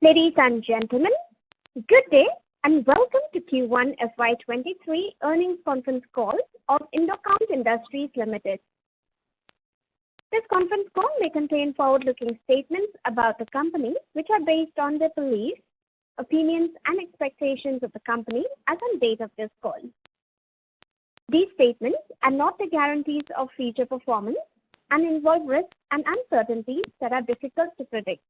Ladies and gentlemen, good day and welcome to Q1 FY23 earnings conference call of Indo Industries Limited. This conference call may contain forward-looking statements about the company which are based on the beliefs, opinions and expectations of the company as on date of this call. These statements are not the guarantees of future performance and involve risks and uncertainties that are difficult to predict.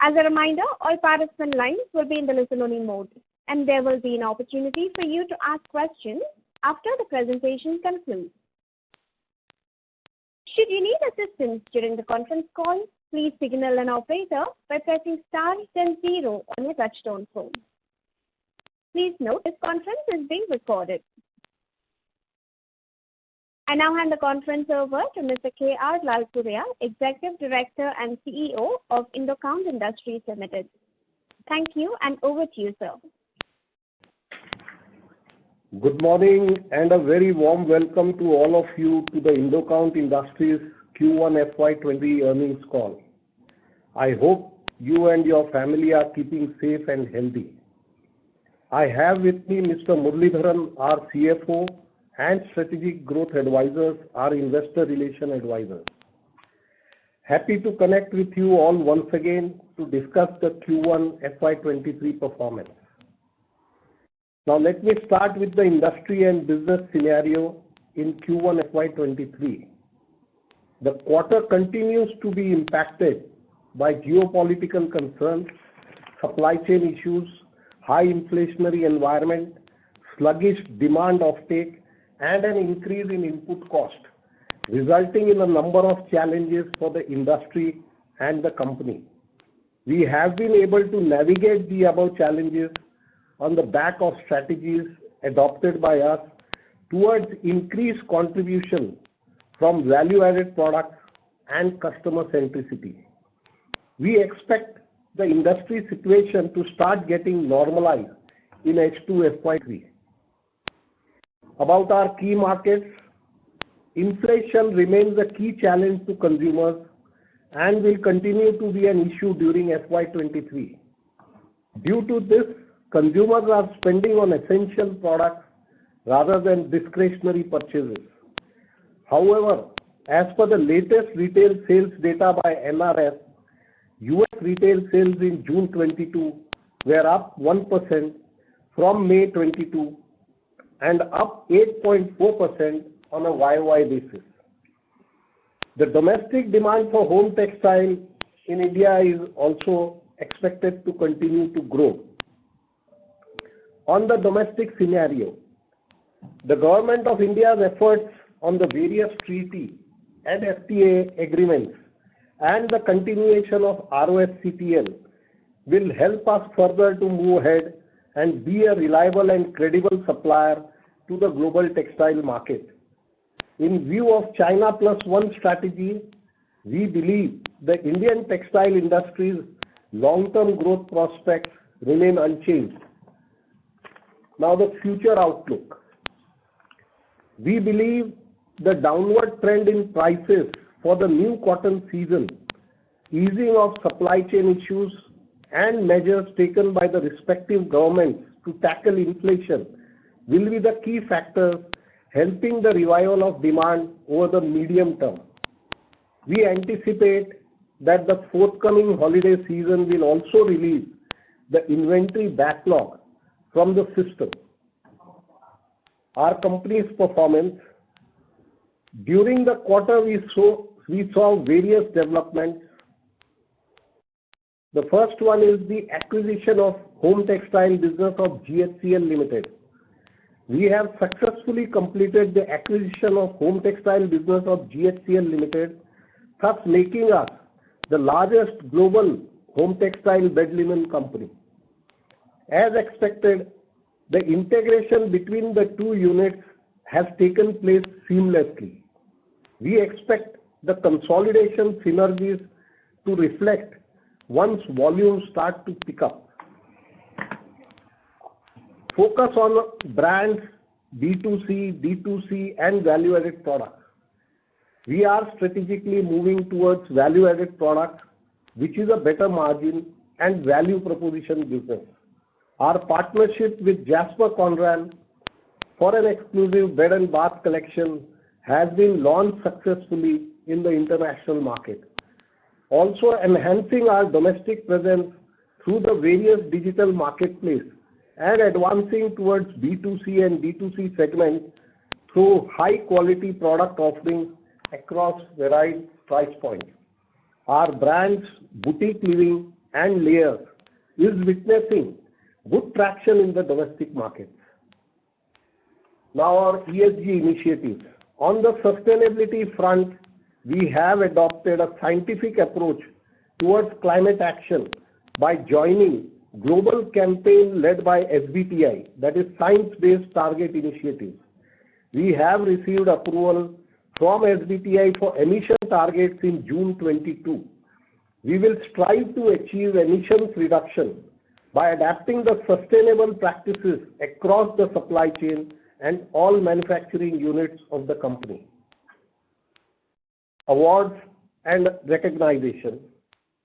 As a reminder, all participant lines will be in the listen-only mode, and there will be an opportunity for you to ask questions after the presentation concludes. Should you need assistance during the conference call, please signal an operator by pressing star then 0 on your touchtone phone. Please note this conference is being recorded. I now hand the conference over to Mr. K.R. Lalpuria, Executive Director and CEO of Indo Industries Limited. Thank you, and over to you, sir. Good morning and a very warm welcome to all of you to the Indo Industries Q1 FY20 earnings call. I hope you and your family are keeping safe and healthy. I have with me Mr. Muralidharan, our CFO, and Strategic Growth Advisors, our Investor Relation Advisors. Happy to connect with you all once again to discuss the Q1 FY23 performance. Now let me start with the industry and business scenario in Q1 FY23. The quarter continues to be impacted by geopolitical concerns, supply chain issues, high inflationary environment, sluggish demand offtake, and an increase in input cost, resulting in a number of challenges for the industry and the company. We have been able to navigate the above challenges on the back of strategies adopted by us towards increased contribution from value-added products and customer centricity. We expect the industry situation to start getting normalized in H2 FY3. About our key markets, inflation remains a key challenge to consumers and will continue to be an issue during FY23. Due to this, consumers are spending on essential products rather than discretionary purchases. However, as per the latest retail sales data by NRF, US retail sales in June 22 were up 1% from May 22 and up 8.4% on a YOY basis. The domestic demand for home textile in India is also expected to continue to grow. On the domestic scenario, the Government of India's efforts on the various treaty and FTA agreements and the continuation of ROSCTL will help us further to move ahead and be a reliable and credible supplier to the global textile market. In view of China Plus One strategy, we believe the Indian textile industry's long-term growth prospects remain unchanged. Now the future outlook. We believe the downward trend in prices for the new cotton season, easing of supply chain issues and measures taken by the respective governments to tackle inflation will be the key factors helping the revival of demand over the medium term. We anticipate that the forthcoming holiday season will also release the inventory backlog from the system. Our company's performance. During the quarter we saw various developments. The first one is the acquisition of home textile business of GHCL Limited. We have successfully completed the acquisition of home textile business of GHCL Limited, thus making us the largest global home textile bed linen company. As expected, the integration between the two units has taken place seamlessly. We expect the consolidation synergies to reflect once volumes start to pick up. Focus on brands, B2C, D2C and value-added products. We are strategically moving towards value-added products which is a better margin and value proposition business. Our partnership with Jasper Conran for an exclusive bed and bath collection has been launched successfully in the international market. Also enhancing our domestic presence through the various digital marketplace and advancing towards B2C and D2C segments through high quality product offerings across varied price points. Our brands Boutique Living and Layers is witnessing good traction in the domestic markets. Now our ESG initiatives. On the sustainability front, we have adopted a scientific approach towards climate action by joining global campaign led by SBTi, that is Science Based Target Initiative. We have received approval from SBTi for emission targets in June 22. We will strive to achieve emissions reduction by adapting the sustainable practices across the supply chain and all manufacturing units of the company. Awards and recognition.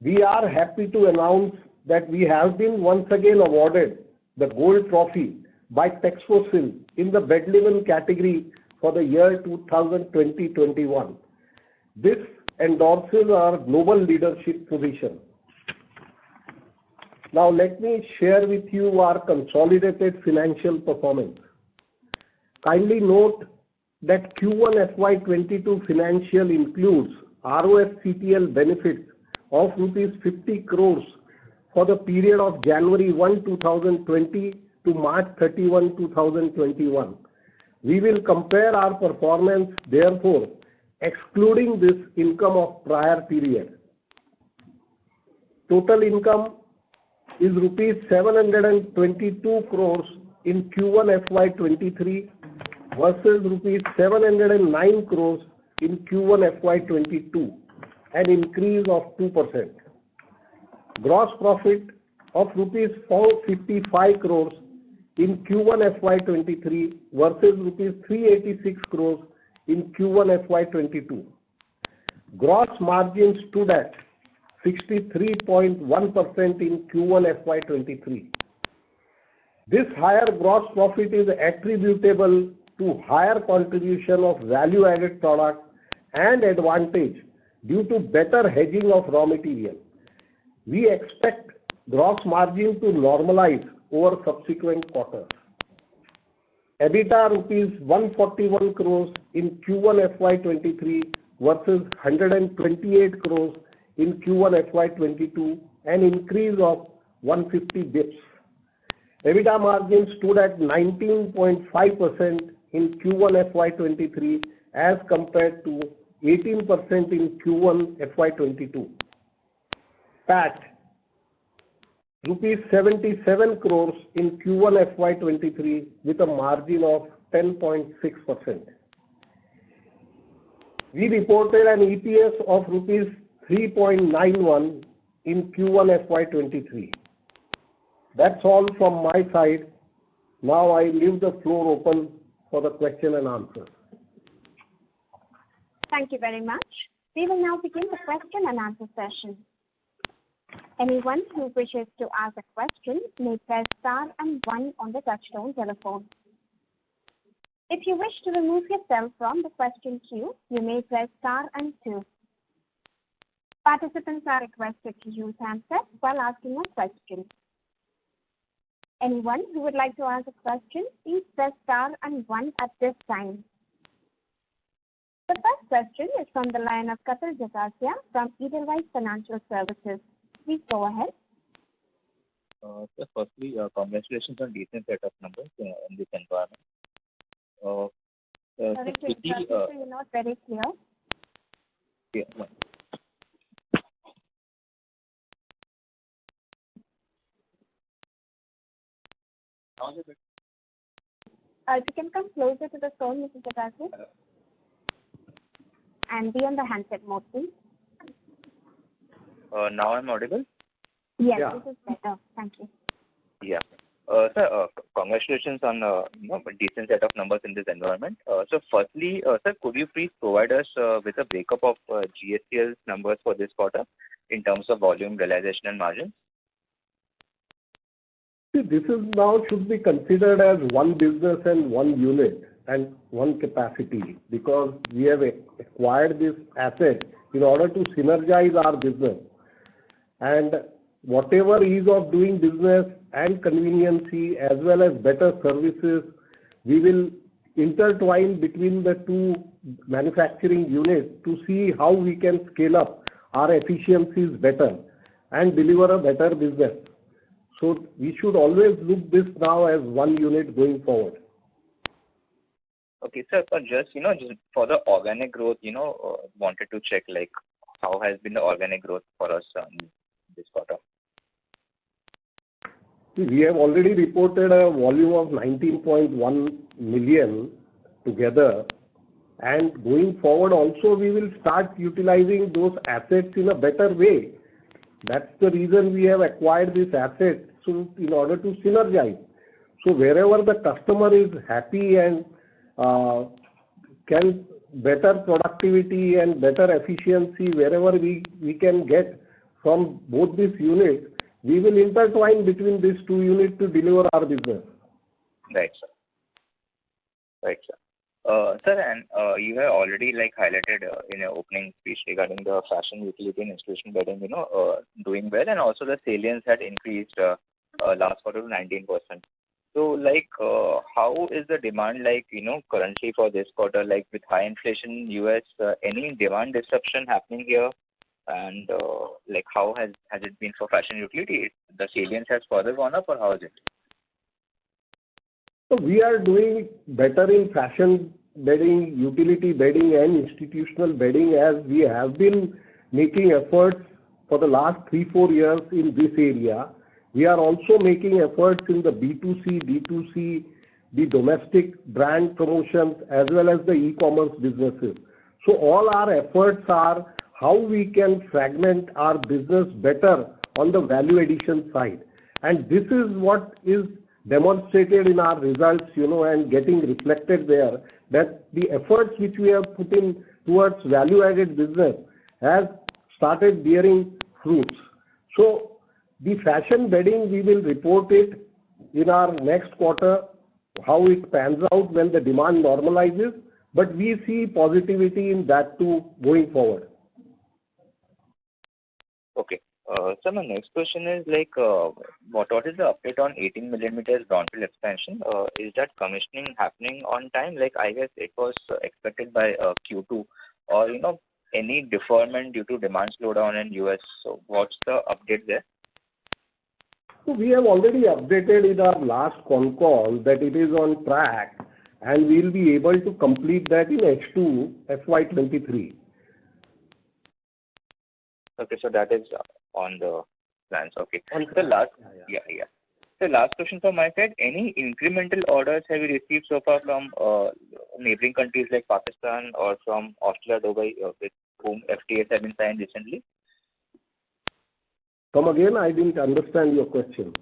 We are happy to announce that we have been once again awarded the Gold Trophy by Texfosil in the bed linen category for the year 2020-21. This endorses our global leadership position. Now let me share with you our consolidated financial performance. Kindly note that Q1 FY22 financial includes ROFCTL benefits of rupees 50 crores for the period of January 1, 2020 to March 31, 2021. We will compare our performance, therefore, excluding this income of prior period. Total income is rupees 722 crores in Q1 FY23 versus rupees 709 crores in Q1 FY22, an increase of 2%. Gross profit of rupees 455 crores in Q1 FY23 versus rupees 386 crores in Q1 FY22. Gross margin stood at 63.1% in Q1 FY23. This higher gross profit is attributable to higher contribution of value-added products and advantage due to better hedging of raw material. We expect gross margin to normalize over subsequent quarters. EBITDA rupees 141 crores in Q1 FY23 versus 128 crores in Q1 FY22, an increase of 150 bps. EBITDA margin stood at 19.5% in Q1 FY23 as compared to 18% in Q1 FY22. PAT rupees 77 crores in Q1 FY23 with a margin of 10.6%. We reported an EPS of rupees 3.91 in Q1 FY23. That's all from my side. Now I leave the floor open for the question and answer. Thank you very much. We will now begin the question and answer session. Anyone who wishes to ask a question may press star and 1 on the touchtone telephone. If you wish to remove yourself from the question queue, you may press star and 2. Participants are requested to use handsets while asking a question. Anyone who would like to ask a question, please press star and 1 at this time. The first question is from the line of Kapil Jagasia from Edelweiss Financial Services. Please go ahead. So firstly, congratulations on decent set of numbers in this environment. Sorry to interrupt you, you're not very clear. Yeah. If you can come closer to the phone, Mr. Jagasia, and be on the handset mode, please. Now I'm audible? Yes, Yeah. This is better. Thank you. Yeah. Sir, congratulations on a decent set of numbers in this environment. So firstly, sir, could you please provide us with a breakup of GSTL's numbers for this quarter? in terms of volume, realization, and margin? See, this is now should be considered as one business and one unit and one capacity, because we have acquired this asset in order to synergize our business. And whatever ease of doing business and conveniency as well as better services, we will intertwine between the two manufacturing units to see how we can scale up our efficiencies better and deliver a better business. So we should always look this now as one unit going forward. Okay, sir, but just for the organic growth, wanted to check like how has been the organic growth for us this quarter? We have already reported a volume of 19.1 million together, and going forward also we will start utilizing those assets in a better way. That's the reason we have acquired this asset, so in order to synergize. So wherever the customer is happy and can better productivity and better efficiency, wherever we can get from both these units, we will intertwine between these two units to deliver our business. Right, sir. Right, sir. Sir, and you have already highlighted in your opening speech regarding the fashion, utility, and institutional bedding, doing well, and also the salience had increased last quarter to 19%. So, how is the demand currently for this quarter? With high inflation in US, any demand disruption happening here? And how has it been for fashion utility? The salience has further gone up, or how is it? So we are doing better in fashion bedding, utility bedding, and institutional bedding, as we have been making efforts for the last 3-4 years in this area. We are also making efforts in the B2C, D2C, the domestic brand promotions, as well as the e-commerce businesses. So all our efforts are how we can fragment our business better on the value addition side. And this is what is demonstrated in our results, and getting reflected there, that the efforts which we have put in towards value-added business has started bearing fruits. So the fashion bedding, we will report it in our next quarter, how it pans out when the demand normalizes, but we see positivity in that too going forward. Okay. So my next question is what is the update on 18 millimeters brownfield expansion? Is that commissioning happening on time? I guess it was expected by Q2, or any deferment due to demand slowdown in US. So what's the update there? So we have already updated in our last Concall that it is on track, and we'll be able to complete that in H2 FY23. Okay, so that is on the plans. Okay. The last, The last question from my side: any incremental orders have you received so far from neighboring countries like Pakistan or from Australia, Dubai, with whom FTAs have been signed recently? Come again, I didn't understand your question.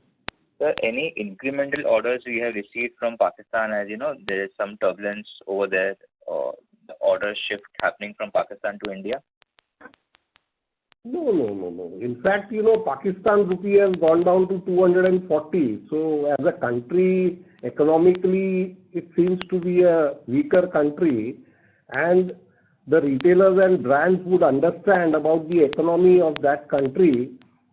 Sir, any incremental orders you have received from Pakistan, as there is some turbulence over there, or the order shift happening from Pakistan to India? No. In fact, Pakistan rupee has gone down to 240. So as a country, economically, it seems to be a weaker country, and the retailers and brands would understand about the economy of that country,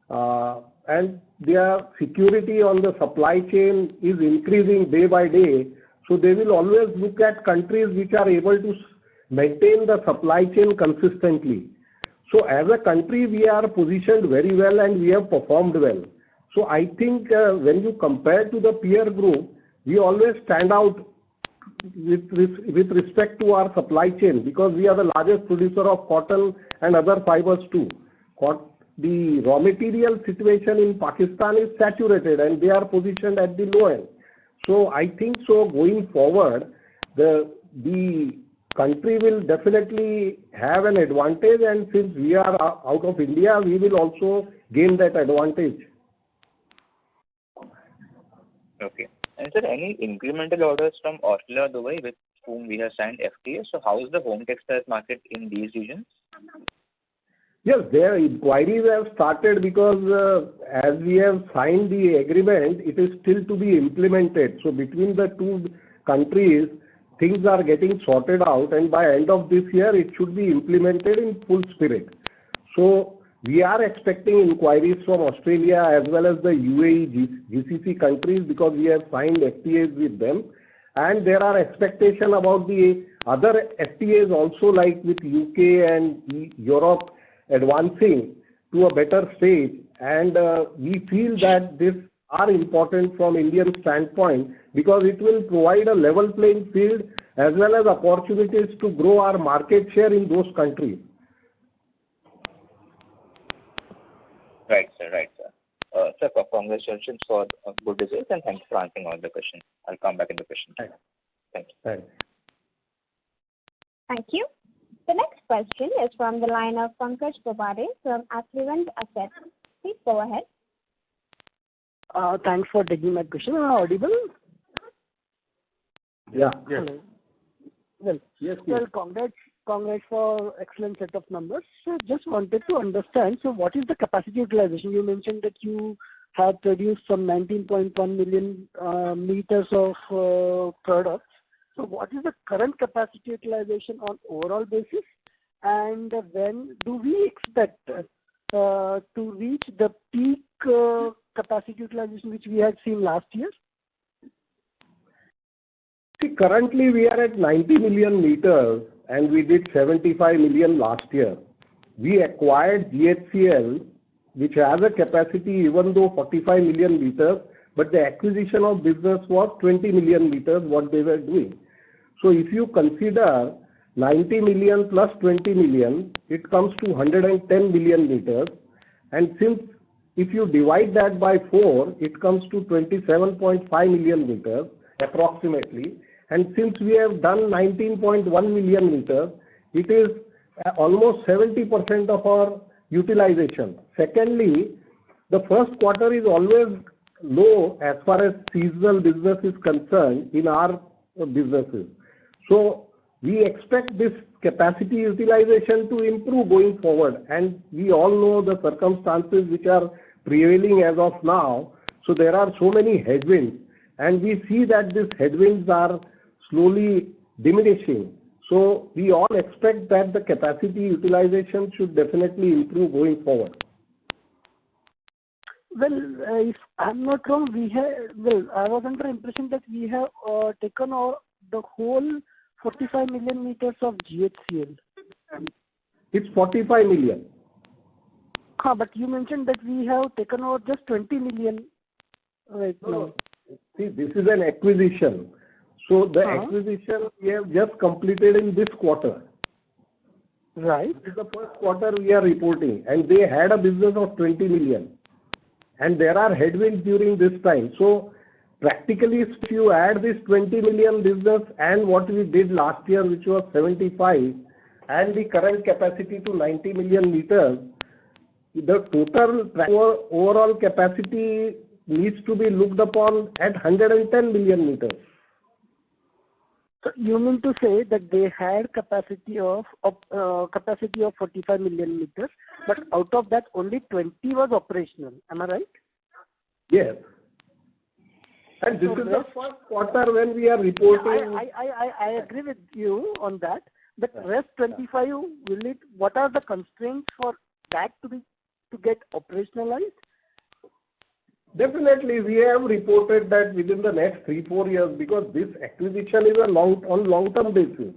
and their security on the supply chain is increasing day by day. So they will always look at countries which are able to maintain the supply chain consistently. So as a country, we are positioned very well and we have performed well. So I think when you compare to the peer group, we always stand out with respect to our supply chain, because we are the largest producer of cotton and other fibers too. The raw material situation in Pakistan is saturated and they are positioned at the low end. So I think so going forward, the country will definitely have an advantage, and since we are out of India, we will also gain that advantage. Okay. And sir, any incremental orders from Australia, Dubai, with whom we have signed FTA? So how is the home textiles market in these regions? Yes, their inquiries have started because as we have signed the agreement, it is still to be implemented. So between the two countries, things are getting sorted out, and by end of this year, it should be implemented in full spirit. So we are expecting inquiries from Australia as well as the UAE, GCC countries, because we have signed FTAs with them. And there are expectations about the other FTAs also, like with UK and Europe, advancing to a better stage, and we feel that this are important from Indian standpoint because it will provide a level playing field as well as opportunities to grow our market share in those countries. Right, sir. Right, sir. Sir, congratulations for good results and thanks for answering all the questions. I'll come back in the question. Thank you. Thanks. Thank you. The next question is from the line of Pankaj Babade from Affluent Assets. Please go ahead. Thanks for taking my question. Am I audible? Yeah. Yes. Well, Yes. Well, congrats for excellent set of numbers. So just wanted to understand, so what is the capacity utilization? You mentioned that you have produced some 19.1 million meters of products. So what is the current capacity utilization on overall basis? And when do we expect to reach the peak capacity utilization which we had seen last year? See, currently we are at 90 million meters and we did 75 million last year. We acquired GHCL, which has a capacity even though 45 million meters, but the acquisition of business was 20 million meters what they were doing. So if you consider 90 million plus 20 million, it comes to 110 million meters. And since if you divide that by 4, it comes to 27.5 million meters approximately. And since we have done 19.1 million meters, it is almost 70% of our utilization. Secondly, the first quarter is always low as far as seasonal business is concerned in our businesses. So we expect this capacity utilization to improve going forward, and we all know the circumstances which are prevailing as of now. So there are so many headwinds, and we see that these headwinds are slowly diminishing. So we all expect that the capacity utilization should definitely improve going forward. Well, if I'm not wrong, I was under the impression that we have taken the whole 45 million meters of GHCL. It's 45 million. But you mentioned that we have taken over just 20 million right now. See, this is an acquisition. So the acquisition we have just completed in this quarter. Right. This is the first quarter we are reporting, and they had a business of 20 million. And there are headwinds during this time. So practically, if you add this 20 million business and what we did last year, which was 75, and the current capacity to 90 million meters, the total overall capacity needs to be looked upon at 110 million meters. So you mean to say that they had capacity of 45 million meters, but out of that only 20 was operational. Am I right? Yes. And this is the first quarter when we are reporting. I agree with you on that. But rest 25, what are the constraints for that to get operationalized? Definitely, we have reported that within the next 3-4 years, because this acquisition is on long-term basis.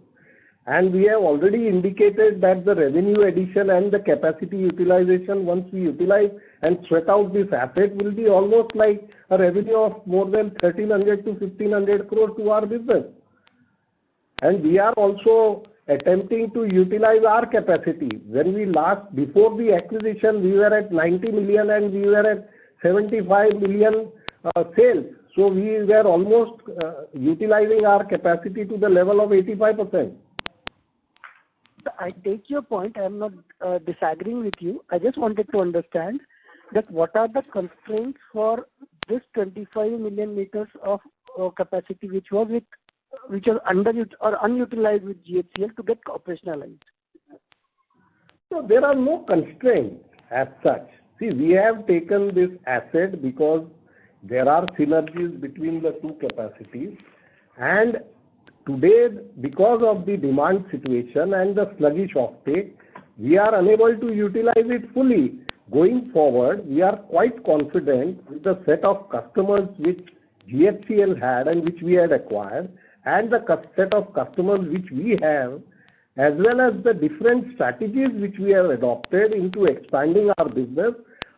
And we have already indicated that the revenue addition and the capacity utilization, once we utilize and sweat out this asset, will be almost like a revenue of more than 1,300 to 1,500 crore to our business. And we are also attempting to utilize our capacity. Before the acquisition, we were at 90 million and we were at 75 million sales. So we were almost utilizing our capacity to the level of 85%. I take your point. I am not disagreeing with you. I just wanted to understand that what are the constraints for this 25 million meters of capacity which was unutilized with GHCL to get operationalized. So there are no constraints as such. See, we have taken this asset because there are synergies between the two capacities, and today, because of the demand situation and the sluggish offtake, we are unable to utilize it fully. Going forward, we are quite confident with the set of customers which GHCL had and which we had acquired, and the set of customers which we have, as well as the different strategies which we have adopted into expanding our business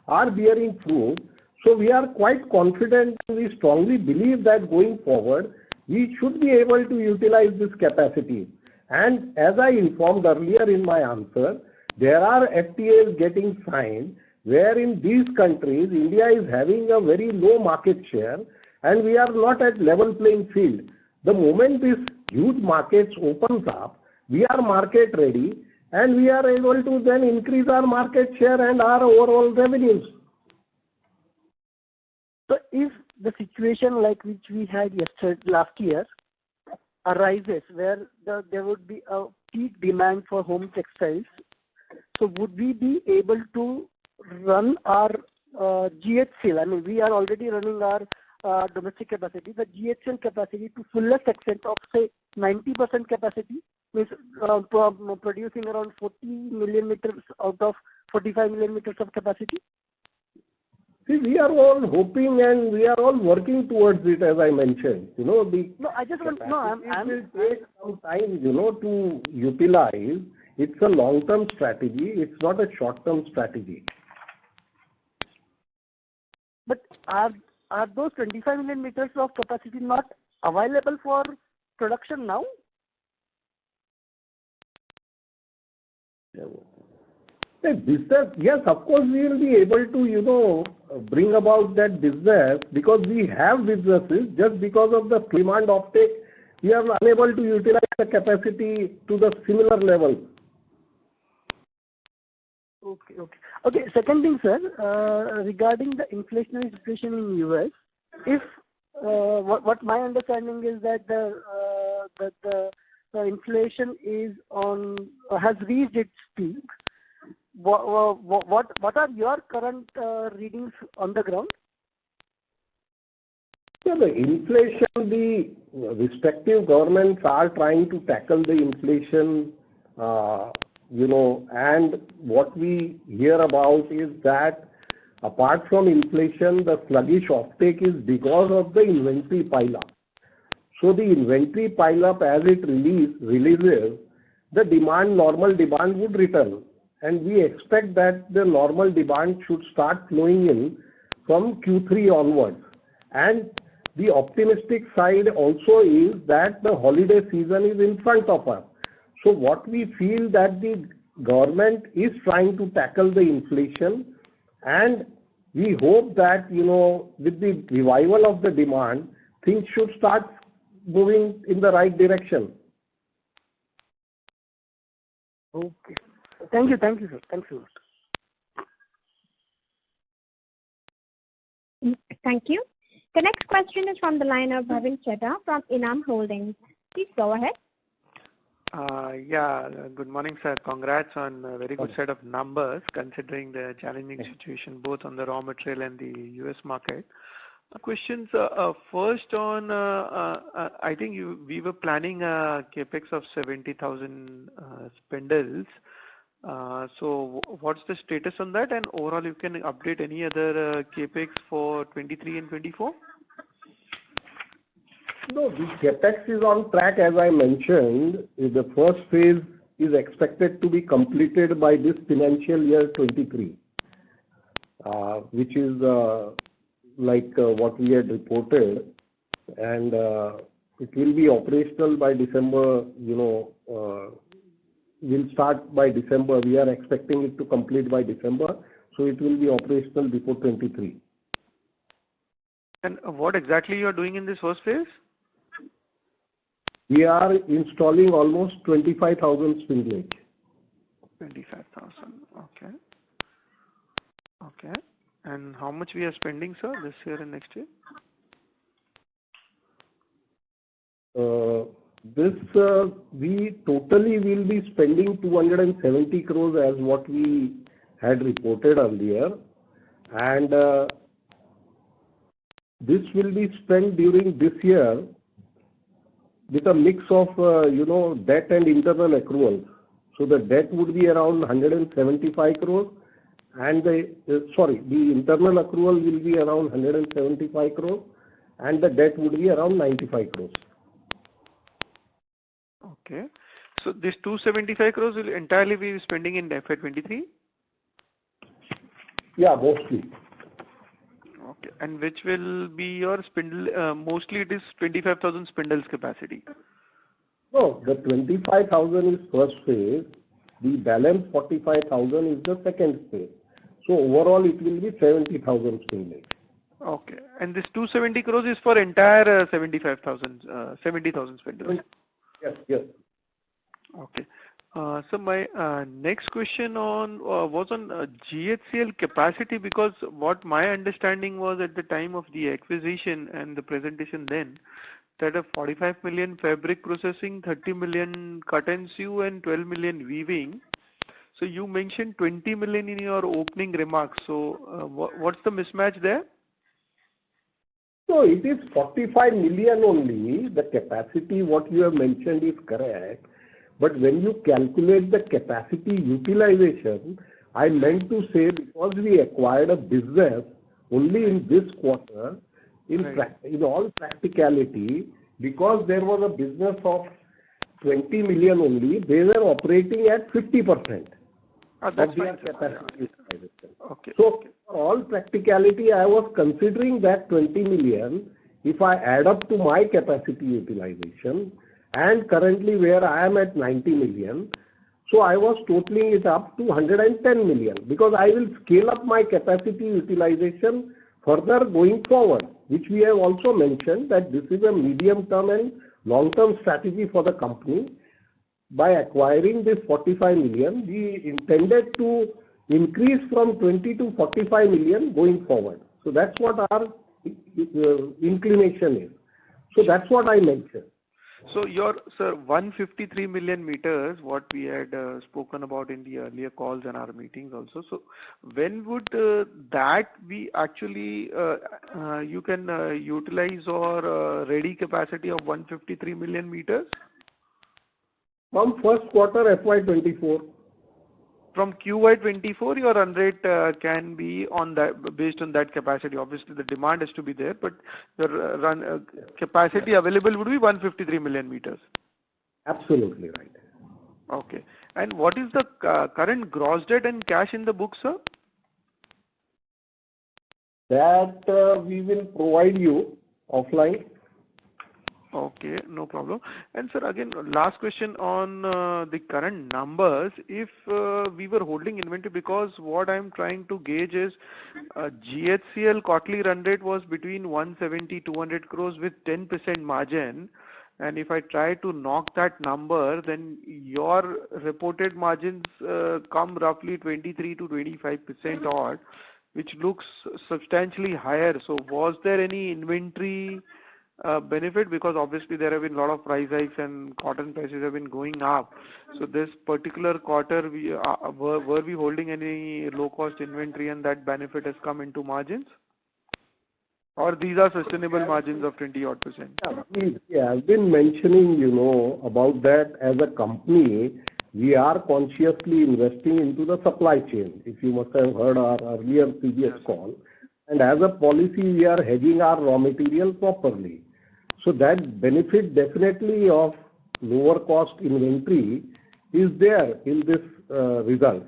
are bearing fruit. So we are quite confident, and we strongly believe that going forward, we should be able to utilize this capacity. And as I informed earlier in my answer, there are FTAs getting signed where in these countries, India is having a very low market share and we are not at level playing field. The moment this huge markets opens up, we are market ready and we are able to then increase our market share and our overall revenues. So if the situation like which we had last year arises, where there would be a peak demand for home textiles, so would we be able to run our GHCL? I mean, we are already running our domestic capacity, the GHCL capacity to fullest extent of say 90% capacity, means producing around 40 million meters out of 45 million meters of capacity. See, we are all hoping and we are all working towards it, as I mentioned. You know, it will take some time, to utilize. It's a long-term strategy. It's not a short-term strategy. But are those 25 million meters of capacity not available for production now? Business, yes, of course, we will be able to, bring about that business because we have businesses. Just because of the demand offtake, we are unable to utilize the capacity to the similar level. Okay. Second thing, sir, regarding the inflationary situation in US, if what my understanding is that the inflation has reached its peak. What are your current readings on the ground? So the inflation, the respective governments are trying to tackle the inflation, and what we hear about is that apart from inflation, the sluggish offtake is because of the inventory pile-up. So the inventory pile-up, as it releases, the normal demand would return. And we expect that the normal demand should start flowing in from Q3 onwards. And the optimistic side also is that the holiday season is in front of us. So what we feel that the government is trying to tackle the inflation, and we hope that, with the revival of the demand, things should start moving in the right direction. Okay. Thank you, sir. Thanks a lot. Thank you. The next question is from the line of Bhavin Chheda from Enam Holdings. Please go ahead. Good morning, sir. Congrats on a very good set of numbers considering the challenging situation both on the raw material and the US market. Questions first on, I think we were planning a capex of 70,000 spindles. So what's the status on that? And overall, you can update any other capex for 23 and 24? No, the capex is on track, as I mentioned. The first phase is expected to be completed by this financial year 23, which is what we had reported, and it will be operational by December. Will start by December. We are expecting it to complete by December, so it will be operational before 23. And what exactly you are doing in this first phase? We are installing almost 25,000 spindles. 25,000. Okay. And how much we are spending, sir, this year and next year? This, we totally will be spending 270 crores as what we had reported earlier, and this will be spent during this year with a mix of, debt and internal accruals. So the debt would be around 175 crores, and the internal accrual will be around 175 crores, and the debt would be around 95 crores. Okay. So this 275 crores will entirely be spending in FY23? Yeah, mostly. Okay. And which will be your spindle, mostly it is 25,000 spindles capacity. No, the 25,000 is first phase. The balance 45,000 is the second phase. So overall it will be 70,000 spindles. Okay. And this 270 crores is for entire 70,000 spindles? Yes. Okay. So my next question was on GHCL capacity, because what my understanding was at the time of the acquisition and the presentation then, that a 45 million fabric processing, 30 million cut and sew, and 12 million weaving. So you mentioned 20 million in your opening remarks. So what's the mismatch there? So it is 45 million only. The capacity what you have mentioned is correct. But when you calculate the capacity utilization, I meant to say because we acquired a business only in this quarter, in all practicality, because there was a business of 20 million only, they were operating at 50% of their capacity utilization. Okay. So for all practicality, I was considering that 20 million, if I add up to my capacity utilization, and currently where I am at 90 million, so I was totaling it up to 110 million, because I will scale up my capacity utilization further going forward, which we have also mentioned that this is a medium-term and long-term strategy for the company. By acquiring this 45 million, we intended to increase from 20 to 45 million going forward. So that's what our inclination is. So that's what I mentioned. So your, sir, 153 million meters, what we had spoken about in the earlier calls and our meetings also. So when would that be actually, you can utilize or ready capacity of 153 million meters? From first quarter FY24. From QY24, your run rate can be on that, based on that capacity. Obviously, the demand has to be there, but the capacity available would be 153 million meters. Absolutely right. Okay. And what is the current gross debt and cash in the books, sir? That we will provide you offline. Okay, no problem. And sir, again, last question on the current numbers. If we were holding inventory, because what I'm trying to gauge is GHCL quarterly run rate was between 170-200 crores with 10% margin. And if I try to knock that number, then your reported margins come roughly 23 to 25% odd, which looks substantially higher. So was there any inventory benefit? Because obviously there have been a lot of price hikes and cotton prices have been going up. So this particular quarter, were we holding any low-cost inventory and that benefit has come into margins? Or these are sustainable margins of 20-odd%? Yeah, I've been mentioning, about that as a company, we are consciously investing into the supply chain. If you must have heard our earlier previous call. And as a policy, we are hedging our raw material properly. So that benefit definitely of lower cost inventory is there in this result.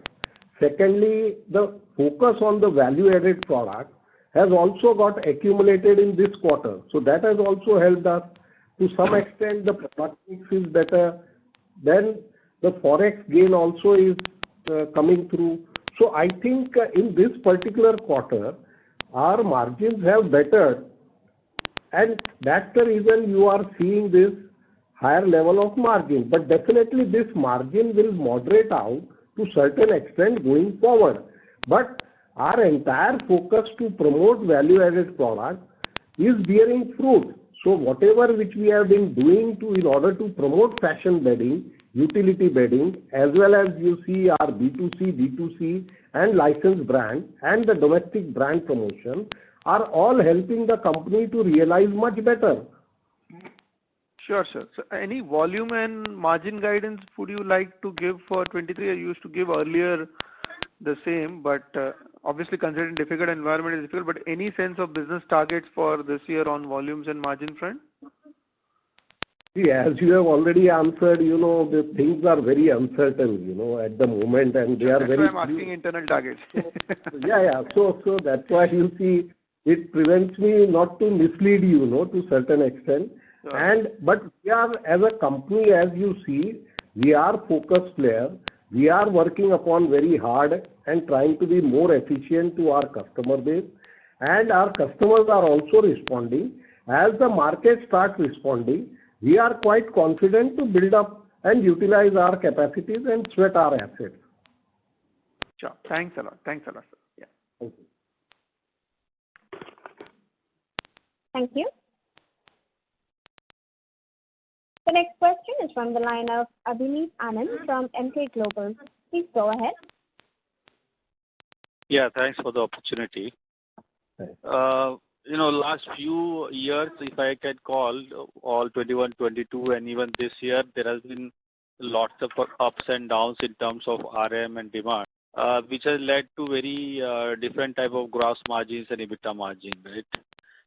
Secondly, the focus on the value-added product has also got accumulated in this quarter. So that has also helped us. To some extent, the product mix is better. Then the forex gain also is coming through. So I think in this particular quarter, our margins have bettered, and that's the reason you are seeing this higher level of margin. But definitely this margin will moderate out to certain extent going forward. But our entire focus to promote value-added product is bearing fruit. So whatever which we have been doing in order to promote fashion bedding, utility bedding, as well as you see our B2C, D2C and licensed brand and the domestic brand promotion are all helping the company to realize much better. Sure, sir. So any volume and margin guidance would you like to give for 23? I used to give earlier the same, but obviously considering difficult environment is difficult, but any sense of business targets for this year on volumes and margin front? See, as you have already answered, the things are very uncertain, at the moment, and they are That's very... why I'm asking internal targets. So that's why you see, it prevents me not to mislead you, to certain extent. Sure. But we are, as a company, as you see, we are focused player. We are working upon very hard and trying to be more efficient to our customer base. And our customers are also responding. As the market starts responding, we are quite confident to build up and utilize our capacities and sweat our assets. Sure. Thanks a lot, sir. Yeah. Thank you. Thank you. The next question is from the line of Abhineet Anand from MK Global. Please go ahead. Yeah, thanks for the opportunity. Thanks. Last few years, if I can call, all 21, 22, and even this year, there has been lots of ups and downs in terms of RM and demand, which has led to very different type of gross margins and EBITDA margin, right?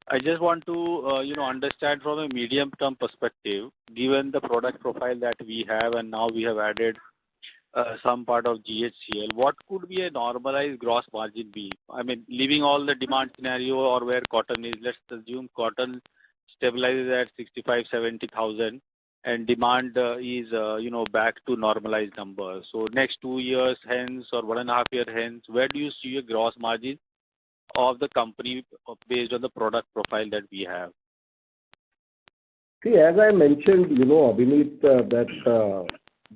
I just want to, understand from a medium-term perspective, given the product profile that we have and now we have added some part of GHCL, what could be a normalized gross margin be? I mean, leaving all the demand scenario or where cotton is, let's assume cotton stabilizes at 65,000-70,000 and demand is, back to normalized numbers. So next 2 years hence or 1.5 year hence, where do you see a gross margin of the company based on the product profile that we have? See, as I mentioned, Abhineet, that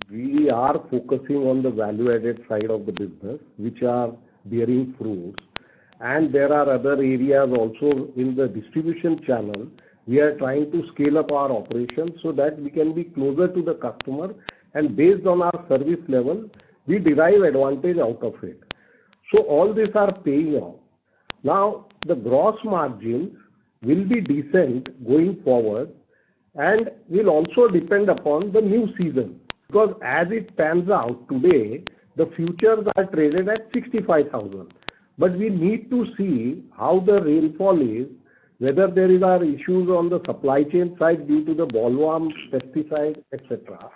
we are focusing on the value-added side of the business, which are bearing fruits. And there are other areas also in the distribution channel. We are trying to scale up our operations so that we can be closer to the customer, and based on our service level, we derive advantage out of it. So all these are paying off. Now, the gross margins will be decent going forward and will also depend upon the new season. Because as it pans out today, the futures are traded at 65,000. But we need to see how the rainfall is, whether there are issues on the supply chain side due to the bollworm, pesticide, etc.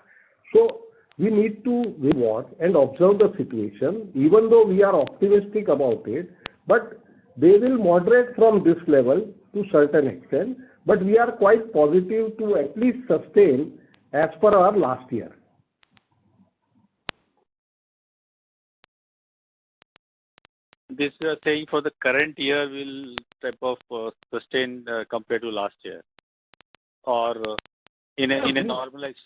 So we need to watch and observe the situation, even though we are optimistic about it, but they will moderate from this level to certain extent, but we are quite positive to at least sustain as per our last year. This you are saying for the current year will type of sustain compared to last year, or in a normalized.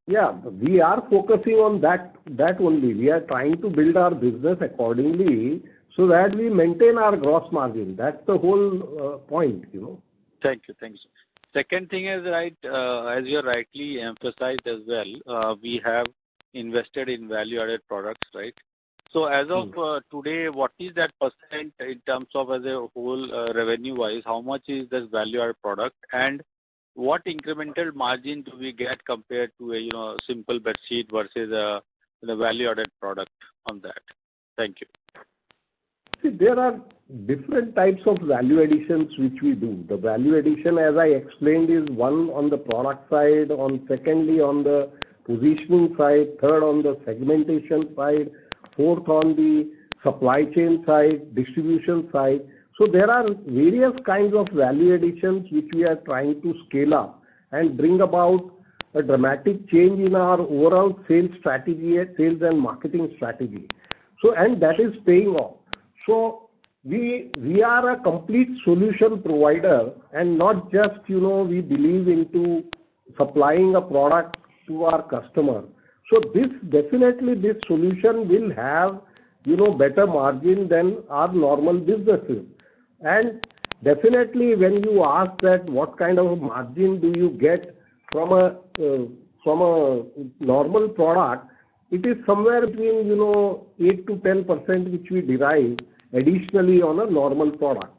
Yeah, we are focusing on that only. We are trying to build our business accordingly so that we maintain our gross margin. That's the whole point, Thank you. Second thing is, right, as you rightly emphasized as well, we have invested in value-added products, right? So as of today, what is that percent in terms of as a whole revenue-wise? How much is this value-added product, and what incremental margin do we get compared to a simple bedsheet versus a value-added product on that? Thank you. See, there are different types of value additions which we do. The value addition, as I explained, is one on the product side, secondly on the positioning side, third on the segmentation side, fourth on the supply chain side, distribution side. So there are various kinds of value additions which we are trying to scale up and bring about a dramatic change in our overall sales strategy, sales and marketing strategy. So, and that is paying off. So we are a complete solution provider, and not just, we believe into supplying a product to our customer. So this solution will have, better margin than our normal businesses. And definitely when you ask that what kind of margin do you get from a normal product, it is somewhere between 8 to 10% which we derive additionally on a normal product.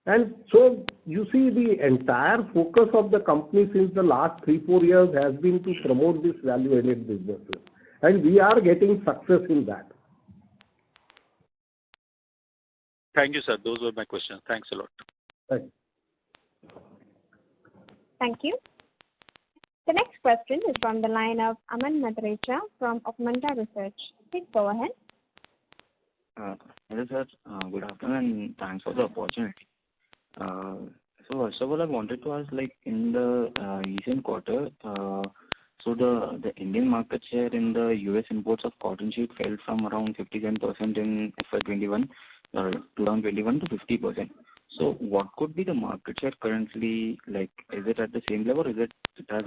And so you see, the entire focus of the company since the last 3-4 years has been to promote this value-added businesses, and we are getting success in that. Thank you, sir. Those were my questions. Thanks a lot. Thank you. Thank you. The next question is from the line of Aman Madrecha from Augmenta Research. Please go ahead. Hello, sir. Good afternoon, and thanks for the opportunity. So first of all, I wanted to ask, like in the recent quarter, so the Indian market share in the US imports of cotton sheet fell from around 57% in FY21 2021 to 50%. So what could be the market share currently? Like, is it at the same level, or is it has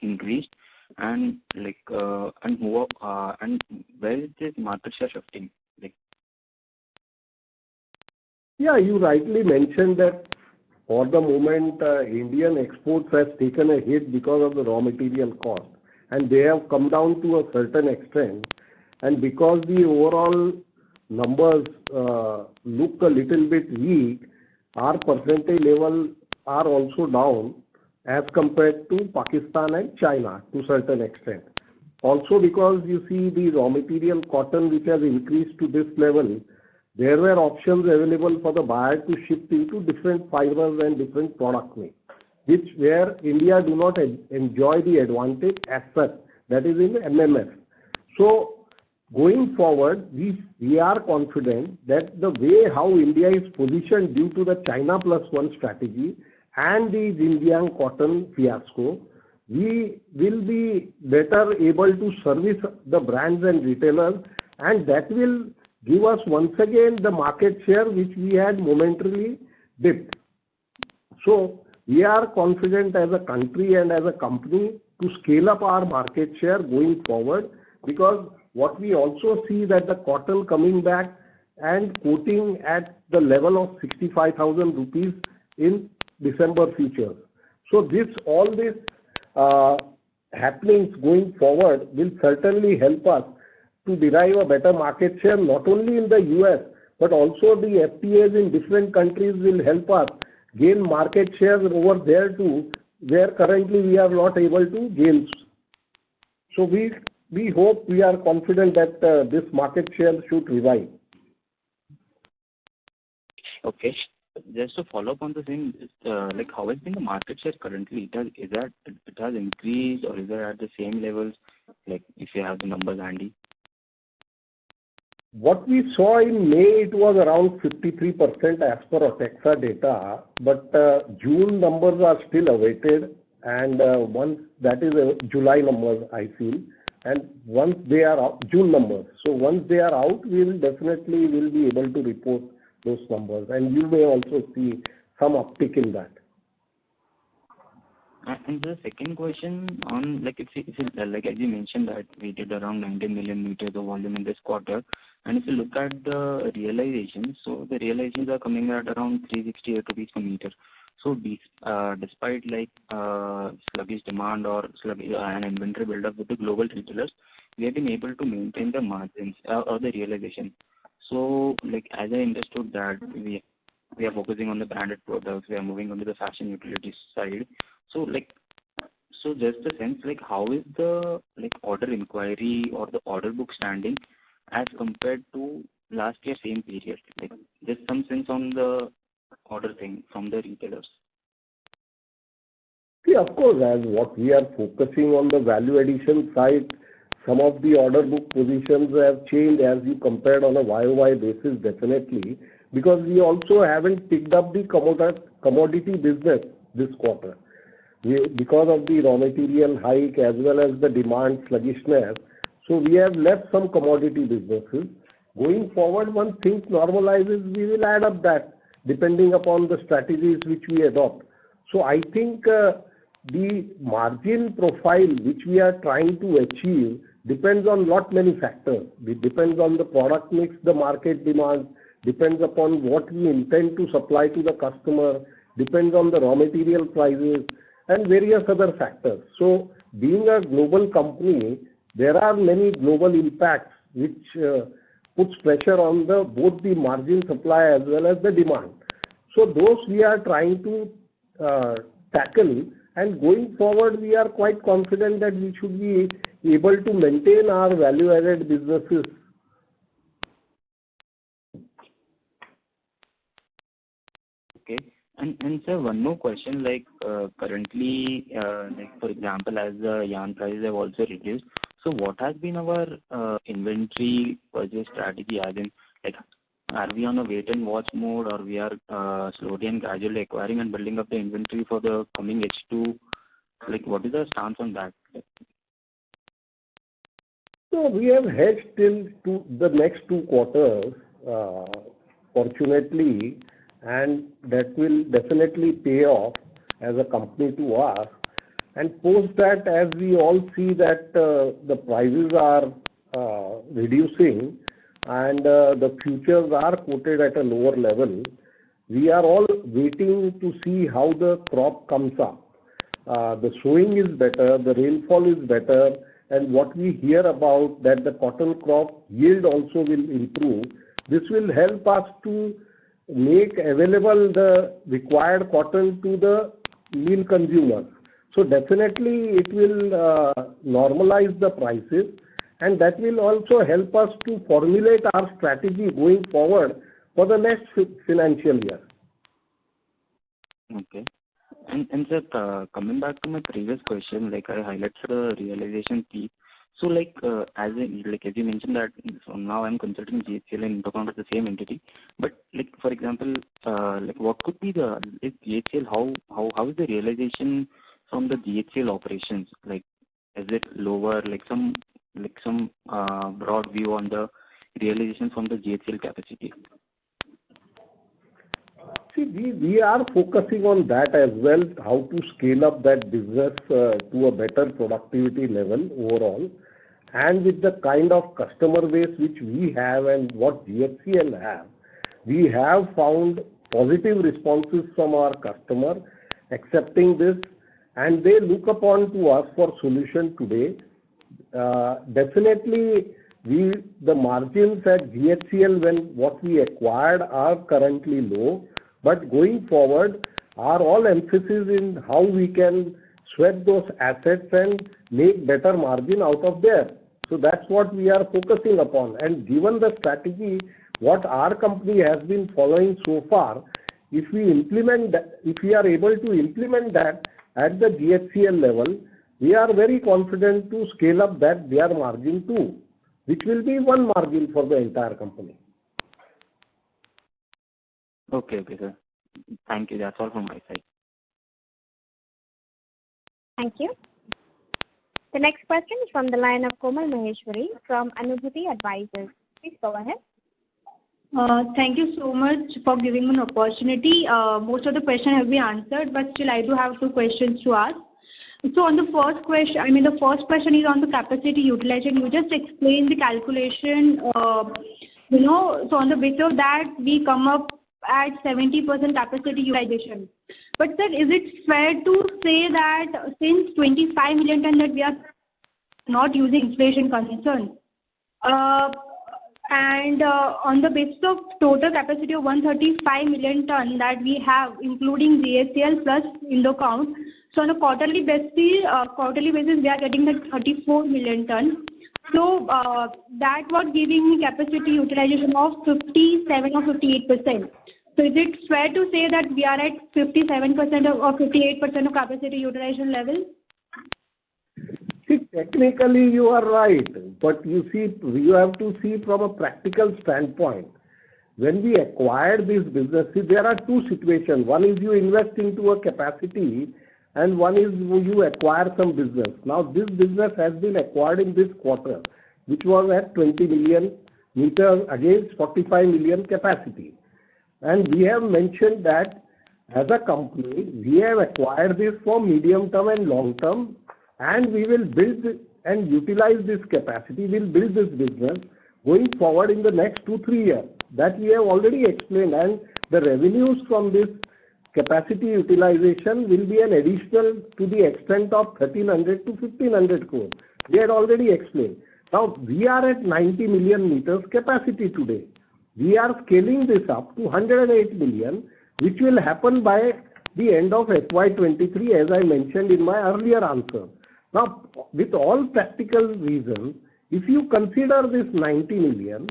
increased? And like, and where is this market share shifting? Like, Yeah, you rightly mentioned that for the moment, Indian exports has taken a hit because of the raw material cost, and they have come down to a certain extent. And because the overall numbers look a little bit weak, our percentage level are also down as compared to Pakistan and China to a certain extent. Also because you see the raw material cotton which has increased to this level, there were options available for the buyer to shift into different fibers and different product mix, where India do not enjoy the advantage as such, that is in MMF. So going forward, we are confident that the way how India is positioned due to the China Plus One strategy and the Xinjiang cotton fiasco, we will be better able to service the brands and retailers, and that will give us once again the market share which we had momentarily dipped. So we are confident as a country and as a company to scale up our market share going forward, because what we also see that the cotton coming back and quoting at the level of 65,000 rupees in December futures. So all this happenings going forward will certainly help us to derive a better market share, not only in the US, but also the FTAs in different countries will help us gain market shares over there too, where currently we are not able to gain. So we hope, we are confident that this market share should revive. okay, just to follow up on the same, like how has been the market share currently? It has increased, or is it at the same levels? Like if you have the numbers handy. What we saw in May, it was around 53% as per OTEXA data, but June numbers are still awaited, and once that is July numbers, I feel, and once they are out, June numbers. So once they are out, we will definitely be able to report those numbers, and you may also see some uptick in that. And the second question on, like, if like as you mentioned that we did around 19 million meters of volume in this quarter, and if you look at the realizations, so the realizations are coming at around 368 rupees per meter. So despite like sluggish demand or an inventory build-up with the global retailers, we have been able to maintain the margins or the realization. So like as I understood that we are focusing on the branded products, we are moving on to the fashion utility side. So just a sense, like how is the like order inquiry or the order book standing as compared to last year same period? Like just some sense on the order thing from the retailers. See, of course, as what we are focusing on the value addition side, some of the order book positions have changed as you compared on a YOY basis, definitely, because we also haven't picked up the commodity business this quarter. Because of the raw material hike as well as the demand sluggishness, so we have left some commodity businesses. Going forward, once things normalizes, we will add up that depending upon the strategies which we adopt. So I think the margin profile which we are trying to achieve depends on many factors. It depends on the product mix, the market demand, depends upon what we intend to supply to the customer, depends on the raw material prices and various other factors. So being a global company, there are many global impacts which puts pressure on both the margin supply as well as the demand. So those we are trying to tackle, and going forward we are quite confident that we should be able to maintain our value-added businesses. Okay. And sir, one more question, like currently, like for example, as the yarn prices have also reduced, so what has been our inventory purchase strategy? As in, like, are we on a wait and watch mode, or we are slowly and gradually acquiring and building up the inventory for the coming H2? Like, what is the stance on that? So we have hedged till to the next 2 quarters, fortunately, and that will definitely pay off as a company to us. And post that, as we all see that the prices are reducing and the futures are quoted at a lower level, we are all waiting to see how the crop comes up. The sowing is better, the rainfall is better, and what we hear about that the cotton crop yield also will improve. This will help us to make available the required cotton to the mill consumers. So definitely it will normalize the prices, and that will also help us to formulate our strategy going forward for the next financial year. Okay. And sir, coming back to my previous question, like I highlighted the realization piece. So like as you mentioned that, so now I'm considering GHCL and Indocount as the same entity. But like for example, like what could be the GHCL? How is the realization from the GHCL operations? Like, is it lower? Like some broad view on the realization from the GHCL capacity. See, we are focusing on that as well, how to scale up that business to a better productivity level overall. And with the kind of customer base which we have and what GHCL have, we have found positive responses from our customer accepting this, and they look upon to us for solution today. Definitely, the margins at GHCL when what we acquired are currently low, but going forward, our all emphasis in how we can sweat those assets and make better margin out of there. So that's what we are focusing upon. And given the strategy, what our company has been following so far, if we are able to implement that at the GHCL level, we are very confident to scale up that their margin too, which will be one margin for the entire company. Okay, sir. Thank you. That's all from my side. Thank you. The next question is from the line of Komal Maheshwari from Anubhuti Advisors. Please go ahead. Thank you so much for giving me an opportunity. Most of the questions have been answered, but still I do have 2 questions to ask. So on the first question, the first question is on the capacity utilization. You just explained the calculation, so on the basis of that, we come up at 70% capacity utilization. But sir, is it fair to say that since 25 million ton that we are not using inflation concern, and on the basis of total capacity of 135 million ton that we have, including GHCL plus Indocount, so on a quarterly basis we are getting the 34 million ton. So that was giving me capacity utilization of 57 or 58%. So is it fair to say that we are at 57% or 58% of capacity utilization level? See, technically you are right, but you have to see from a practical standpoint. When we acquired this business, there are 2 situations. One is you invest into a capacity, and one is you acquire some business. Now this business has been acquired in this quarter, which was at 20 million meters against 45 million capacity. And we have mentioned that as a company, we have acquired this for medium term and long term, and we will build and utilize this capacity. We'll build this business going forward in the next 2-3 years. that we have already explained, and the revenues from this capacity utilization will be an additional to the extent of 1300 to 1500 crore. We had already explained. Now, we are at 90 million meters capacity today. We are scaling this up to 108 million, which will happen by the end of FY23, as I mentioned in my earlier answer. Now, with all practical reasons, if you consider this 90 million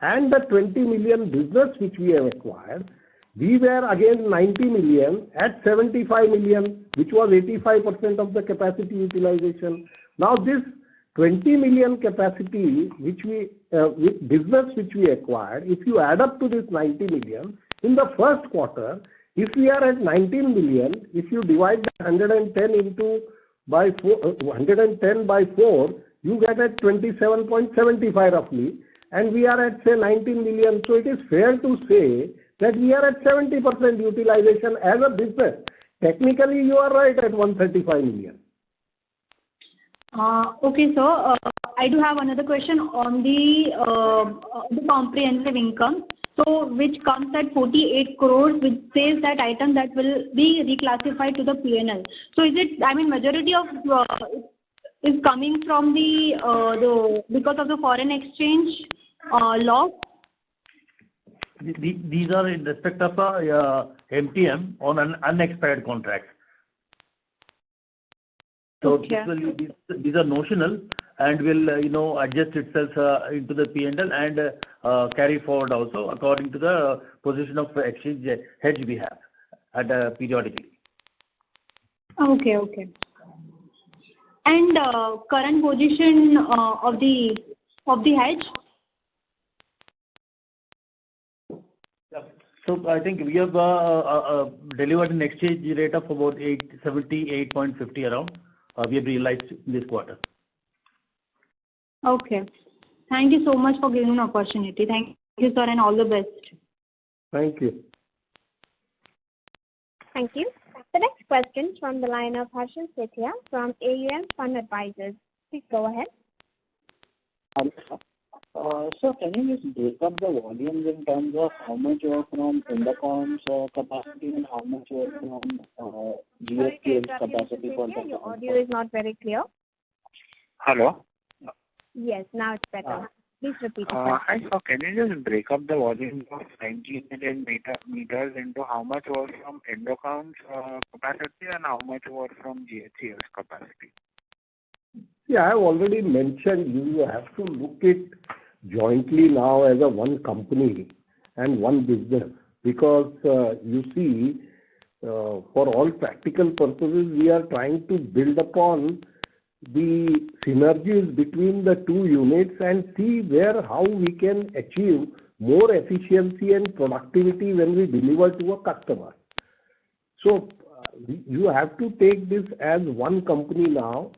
and the 20 million business which we have acquired, we were again 90 million at 75 million, which was 85% of the capacity utilization. Now, this 20 million capacity which we with business which we acquired, if you add up to this 90 million in the first quarter, if we are at 19 million, if you divide the 110 by 4, you get at 27.75 roughly, and we are at say 19 million. So it is fair to say that we are at 70% utilization as a business. Technically, you are right at 135 million. Okay, sir. I do have another question on the comprehensive income. So, which comes at 48 crores, which says that item that will be reclassified to the P&L. So, is it? I mean, majority of is coming from the because of the foreign exchange loss. These are in respect of MTM on an unexpired contract. So Okay. these are notional and will adjust itself into the P&L and carry forward also according to the position of exchange hedge we have at periodically. Okay. And current position of the hedge. So I think we have delivered an exchange rate of about 78.50 around. We have realized this quarter. Okay. Thank you so much for giving an opportunity. Thank you, sir, and all the best. Thank you. Thank you. The next question is from the line of Harshal Sethia from AUM Fund Advisors. Please go ahead. So can you just break up the volumes in terms of how much were from Indocom's capacity and how much were from GSK's capacity for the Your audio is not very clear. Hello? Yes, now it's better. Please repeat. Hi, so can you just break up the volume of 19 million meters into how much was from Indocom's capacity and how much was from GHCL's capacity? Yeah, I have already mentioned you have to look it jointly now as a one company and one business, because you see, for all practical purposes, we are trying to build upon the synergies between the two units and see how we can achieve more efficiency and productivity when we deliver to a customer. So you have to take this as one company now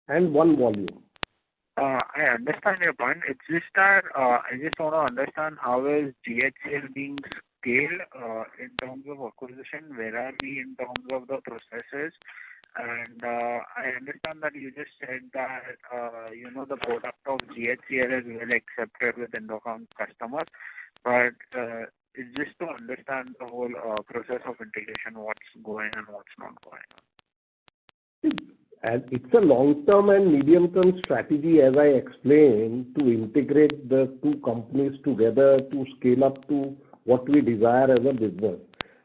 and one volume. I understand your point. It's just that I just want to understand how is GHCL being scaled in terms of acquisition. Where are we in terms of the processes? And I understand that you just said that the product of GHCL is well accepted with Indocom customers, but it's just to understand the whole process of integration, what's going and what's not going on. And it's a long-term and medium-term strategy, as I explained, to integrate the two companies together to scale up to what we desire as a business.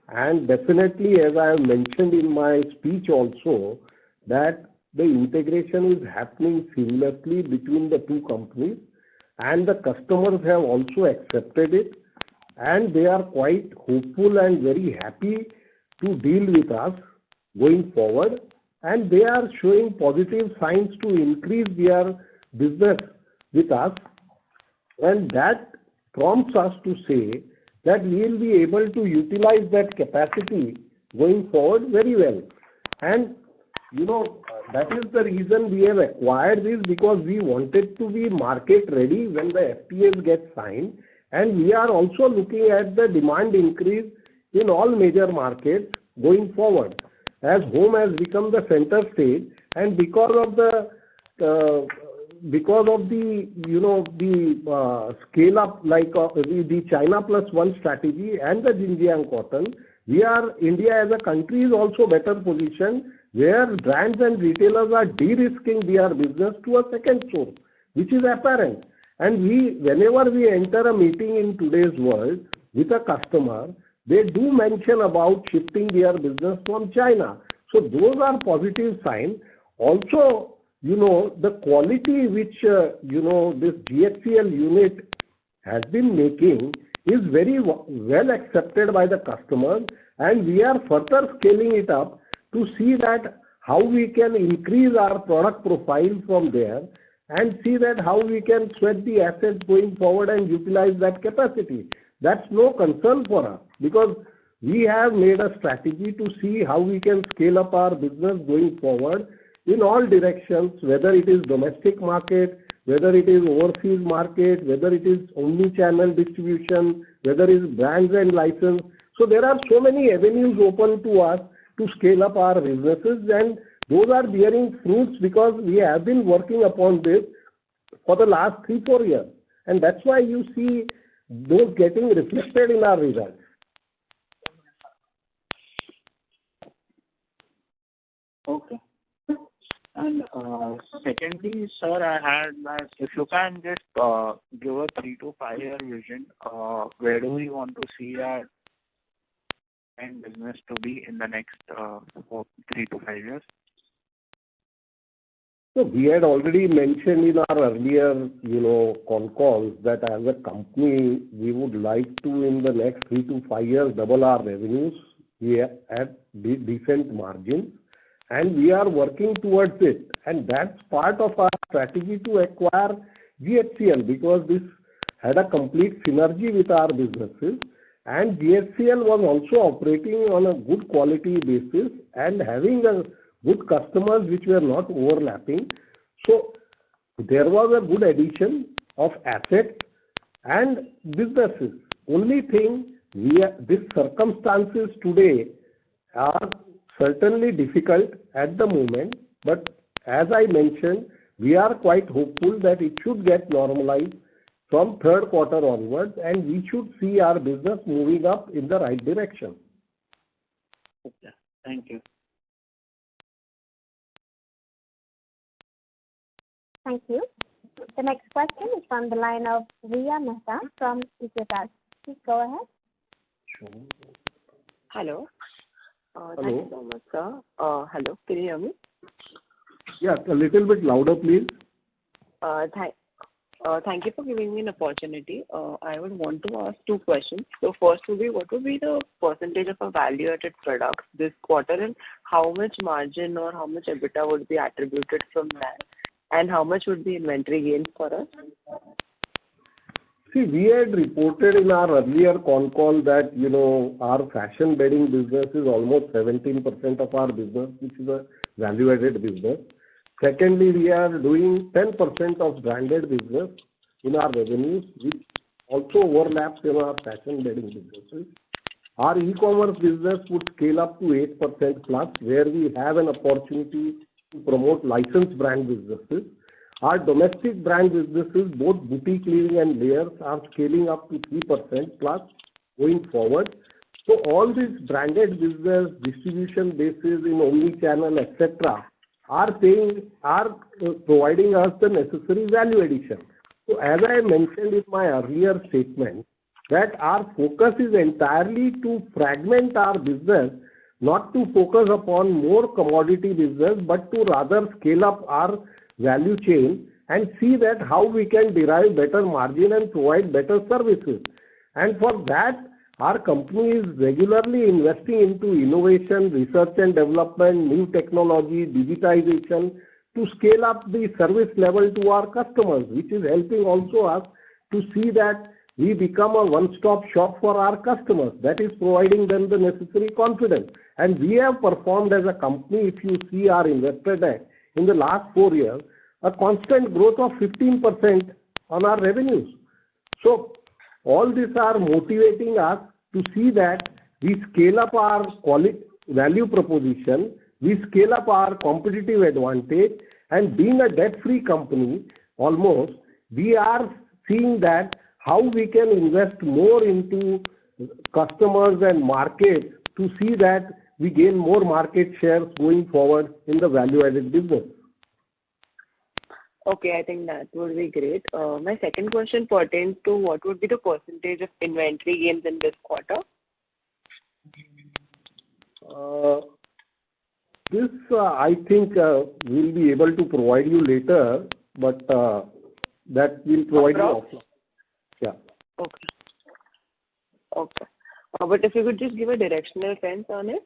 And definitely, as I have mentioned in my speech also, that the integration is happening seamlessly between the two companies, and the customers have also accepted it, and they are quite hopeful and very happy to deal with us going forward. And they are showing positive signs to increase their business with us, and that prompts us to say that we will be able to utilize that capacity going forward very well. And that is the reason we have acquired this, because we wanted to be market ready when the FTAs get signed, and we are also looking at the demand increase in all major markets going forward, as home has become the center stage, and because of the because of the scale up, like the China plus one strategy and the Xinjiang cotton, India as a country is also better positioned, where brands and retailers are de-risking their business to a second source, which is apparent. And whenever we enter a meeting in today's world with a customer, they do mention about shifting their business from China. So those are positive signs. Also, the quality which, this GHCL unit has been making is very well accepted by the customers, and we are further scaling it up to see that how we can increase our product profile from there and see that how we can sweat the assets going forward and utilize that capacity. That's no concern for us, because we have made a strategy to see how we can scale up our business going forward in all directions, whether it is domestic market, whether it is overseas market, whether it is omni-channel distribution, whether it is brands and license. So there are so many avenues open to us to scale up our businesses, and those are bearing fruits because we have been working upon this for the last 3-4 years. And that's why you see those getting reflected in our results. Okay. And secondly, sir, I had that if you can just give a 3 to 5 year vision, where do we want to see our business to be in the next 3 to 5 years? So we had already mentioned in our earlier, Concalls that as a company, we would like to, in the next 3 to 5 years, double our revenues. We are at decent margins, and we are working towards it. And that's part of our strategy to acquire GHCL, because this had a complete synergy with our businesses. And GHCL was also operating on a good quality basis and having a good customers which were not overlapping. So there was a good addition of assets and businesses. Only thing, these circumstances today are certainly difficult at the moment, but as I mentioned, we are quite hopeful that it should get normalized from third quarter onwards, and we should see our business moving up in the right direction. Okay. Thank you. Thank you. The next question is from the line of Riya Mehta from Equitas. Please go ahead. Sure. Hello. Hello. Thank you so much, sir. Hello, can you hear me? Yeah, a little bit louder, please. Thank you for giving me an opportunity. I would want to ask 2 questions. So first would be, what would be the percentage of a value-added products this quarter, and how much margin or how much EBITDA would be attributed from that, and how much would be inventory gains for us? See, we had reported in our earlier con call that, our fashion bedding business is almost 17% of our business, which is a value-added business. Secondly, we are doing 10% of branded business in our revenues, which also overlaps in our fashion bedding businesses. Our e-commerce business would scale up to 8% plus, where we have an opportunity to promote licensed brand businesses. Our domestic brand businesses, both boutique living and layers, are scaling up to 3% plus going forward. So all these branded business, distribution bases in omni-channel, etc., are providing us the necessary value addition. So as I mentioned in my earlier statement, that our focus is entirely to fragment our business, not to focus upon more commodity business, but to rather scale up our value chain and see that how we can derive better margin and provide better services. And for that, our company is regularly investing into innovation, research and development, new technology, digitization, to scale up the service level to our customers, which is helping also us to see that we become a one-stop shop for our customers. That is providing them the necessary confidence. And we have performed as a company, if you see our investor deck, in the last 4 years, a constant growth of 15% on our revenues. So all these are motivating us to see that we scale up our value proposition, we scale up our competitive advantage, and being a debt-free company, almost, we are seeing that how we can invest more into customers and markets to see that we gain more market shares going forward in the value-added business. Okay, I think that would be great. My second question pertains to what would be the percentage of inventory gains in this quarter? This I think we'll be able to provide you later, but that will provide you offline. Yeah. Okay. Okay. But if you could just give a directional sense on it.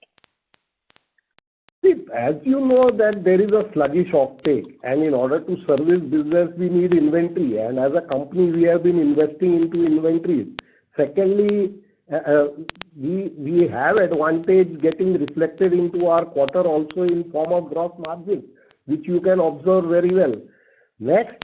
See, as you know that there is a sluggish offtake, and in order to service business, we need inventory. And as a company, we have been investing into inventories. Secondly, we have advantage getting reflected into our quarter also in form of gross margin, which you can observe very well. Next,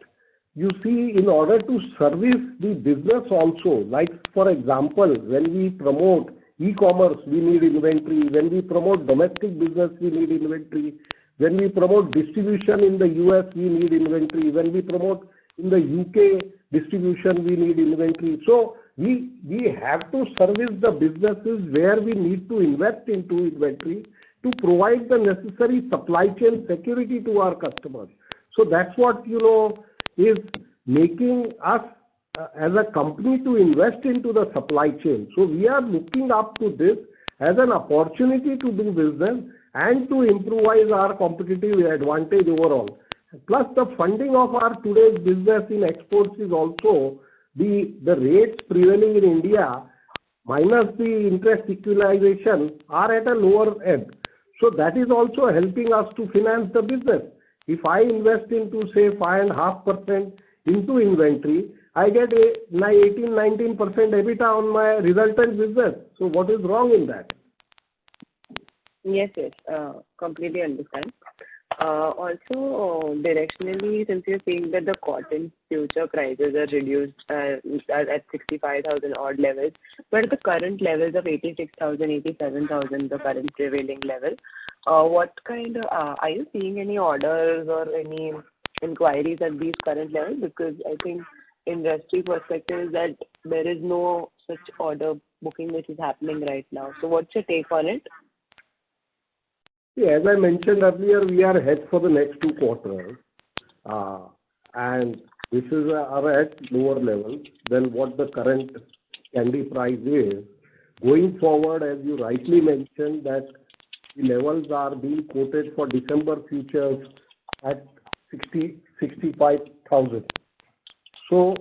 you see, in order to service the business also, like for example, when we promote e-commerce, we need inventory. When we promote domestic business, we need inventory. When we promote distribution in the US, we need inventory. When we promote in the UK distribution, we need inventory. So we have to service the businesses where we need to invest into inventory to provide the necessary supply chain security to our customers. So that's what, is making us as a company to invest into the supply chain. So we are looking up to this as an opportunity to do business and to improvise our competitive advantage overall. Plus the funding of our today's business in exports is also the rates prevailing in India minus the interest equalization are at a lower end. So that is also helping us to finance the business. If I invest into say 5.5% into inventory, I get 18-19% EBITDA on my resultant business. So what is wrong in that? Yes, completely understand. Also, directionally, since you're saying that the cotton future prices are reduced at 65,000 odd levels, but at the current levels of 86,000, 87,000, the current prevailing level, what kind of, are you seeing any orders or any inquiries at these current levels? Because I think industry perspective is that there is no such order booking which is happening right now. So what's your take on it? Yeah, as I mentioned earlier, we are ahead for the next 2 quarters. And this is at lower levels than what the current candy price is. Going forward, as you rightly mentioned, that the levels are being quoted for December futures at 65,000. So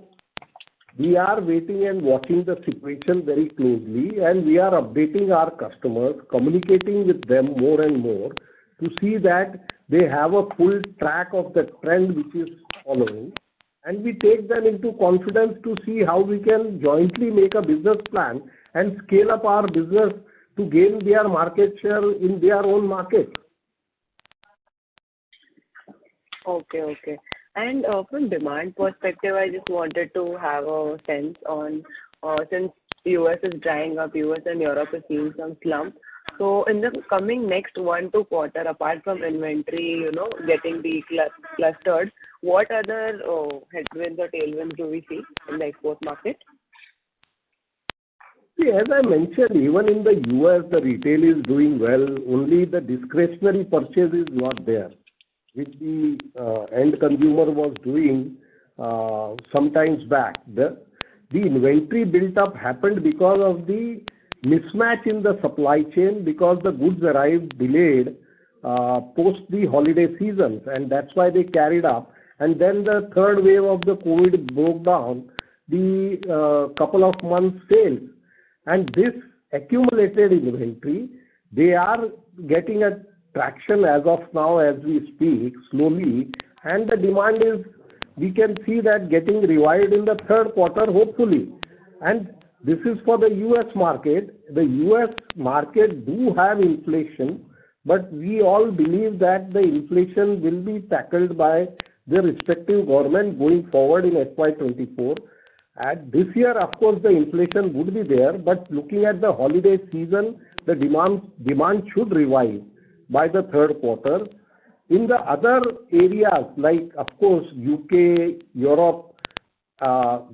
we are waiting and watching the situation very closely, and we are updating our customers, communicating with them more and more to see that they have a full track of the trend which is following. And we take them into confidence to see how we can jointly make a business plan and scale up our business to gain their market share in their own market. Okay. And from demand perspective, I just wanted to have a sense on, since US is drying up, US and Europe is seeing some slump. So in the coming next 1-2 quarter, apart from inventory, getting clustered, what other headwinds or tailwinds do we see in the export market? See, as I mentioned, even in the US, the retail is doing well. Only the discretionary purchase is not there, which the end consumer was doing sometimes back. The inventory built up happened because of the mismatch in the supply chain, because the goods arrived delayed post the holiday seasons, and that's why they carried up. And then the third wave of the COVID broke down the couple of months sales. And this accumulated inventory, they are getting a traction as of now as we speak, slowly, and the demand is, we can see that getting revived in the third quarter, hopefully. And this is for the US market. The US market do have inflation, but we all believe that the inflation will be tackled by the respective government going forward in FY24. And this year, of course, the inflation would be there, but looking at the holiday season, the demand should revive by the third quarter. In the other areas, like of course UK, Europe,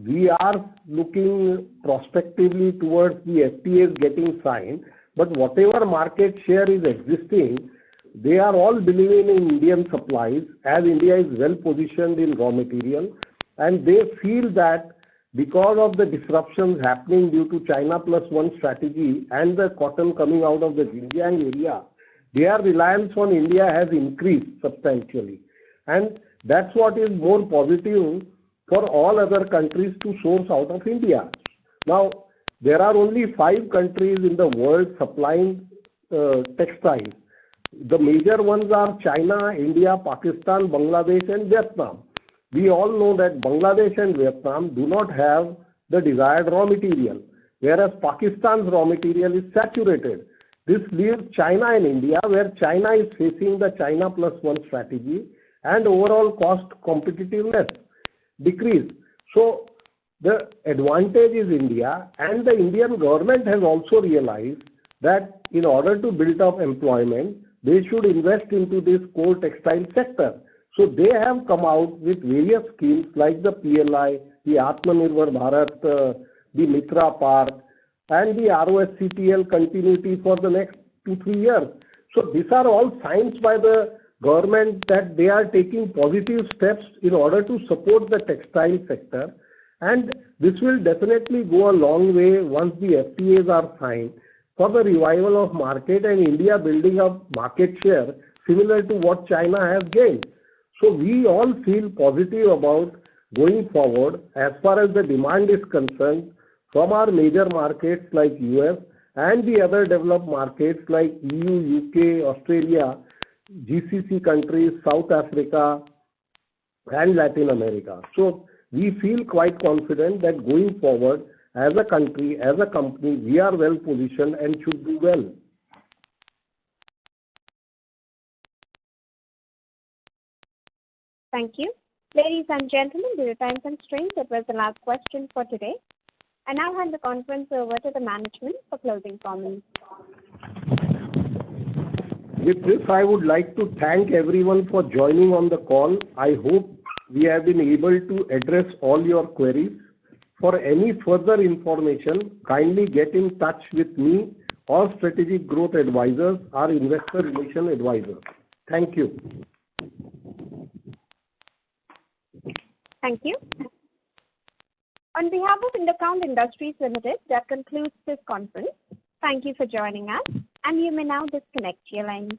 we are looking prospectively towards the FTAs getting signed, but whatever market share is existing, they are all believing in Indian supplies, as India is well positioned in raw material, and they feel that because of the disruptions happening due to China plus one strategy and the cotton coming out of the Xinjiang area, their reliance on India has increased substantially. And that's what is more positive for all other countries to source out of India. Now, there are only 5 countries in the world supplying textiles. The major ones are China, India, Pakistan, Bangladesh and Vietnam. We all know that Bangladesh and Vietnam do not have the desired raw material, whereas Pakistan's raw material is saturated. This leaves China and India, where China is facing the China plus one strategy and overall cost competitiveness decrease. So the advantage is India, and the Indian government has also realized that in order to build up employment, they should invest into this core textile sector. So they have come out with various schemes like the PLI, the Atmanirbhar Bharat, the Mitra Park, and the ROSCTL continuity for the next 2-3 years. So these are all signs by the government that they are taking positive steps in order to support the textile sector, and this will definitely go a long way once the FTAs are signed for the revival of market and India building up market share similar to what China has gained. So we all feel positive about going forward as far as the demand is concerned from our major markets like US and the other developed markets like EU, UK, Australia, GCC countries, South Africa and Latin America. So we feel quite confident that going forward as a country, as a company, we are well positioned and should do well. Thank you. Ladies and gentlemen, due to time constraints, that was the last question for today. I now hand the conference over to the management for closing comments. With this, I would like to thank everyone for joining on the call. I hope we have been able to address all your queries. For any further information, kindly get in touch with me or Strategic Growth Advisors, our Investor Relation Advisor. Thank you. Thank you. On behalf of Indocount Industries Limited, that concludes this conference. Thank you for joining us, and you may now disconnect your lines.